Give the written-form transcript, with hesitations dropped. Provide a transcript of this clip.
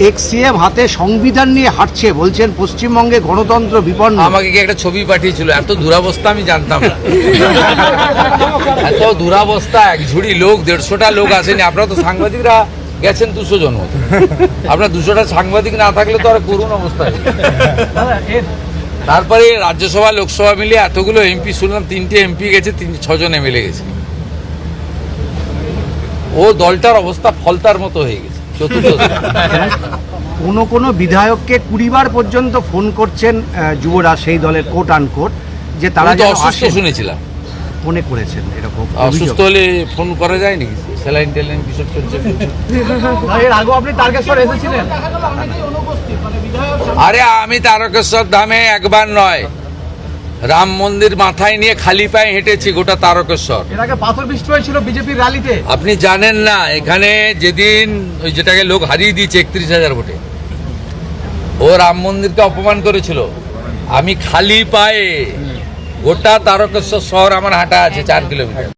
X CM হাতে সংবিধান নিয়ে হাঁটছে, বলছেন পশ্চিমবঙ্গে গণতন্ত্র বিপন্ন। আমাকে কি একটা ছবি পাঠিয়েছিল, এত দুরাবস্থা আমি জানতাম না। এত দুরাবস্থা, এক ঝুড়ি লোক, 150টা লোক আসেনি। আপনারা তো সাংবাদিকরা গেছেন 200 জন মতো, আপনার 200টা সাংবাদিক না থাকলে তো আর করুণ অবস্থা। তারপরে রাজ্যসভা লোকসভা মিলিয়ে এতগুলো এমপি শুনলাম, 3টে এমপি গেছে, 6 জন এমএলএ গেছে। ও দলটার অবস্থা ফলতার মতো হয়ে গেছে। কোনো বিধায়ককে 20 বার পর্যন্ত ফোন করছেন যুবরা, সেই দলের কোট আনকোট, যে তারা তো অসুস্থ শুনেছিলাম। ফোনে করেছেন এরকম অসুস্থ হলে ফোন করা যায় নাকি? স্যালাইন ট্যালাইন বিষয় চলছে। এর আগেও আপনি তারকেশ্বর এসেছিলেন? আরে আমি তারকেশ্বর ধামে একবার নয়, রাম মন্দির মাথায় নিয়ে খালি পায়ে হেঁটেছি গোটা তারকেশ্বর। এর আগে পাথর বৃষ্টি হয়েছিল বিজেপির র্যালিতে। আপনি জানেন না, এখানে যেদিন ওই যেটাকে লোক হারিয়ে দিয়েছে 31,000 ভোটে, ও রাম মন্দিরকে অপমান করেছিল, আমি খালি পায়ে গোটা তারকেশ্বর শহর আমার হাঁটা আছে 4 কিলোমিটার।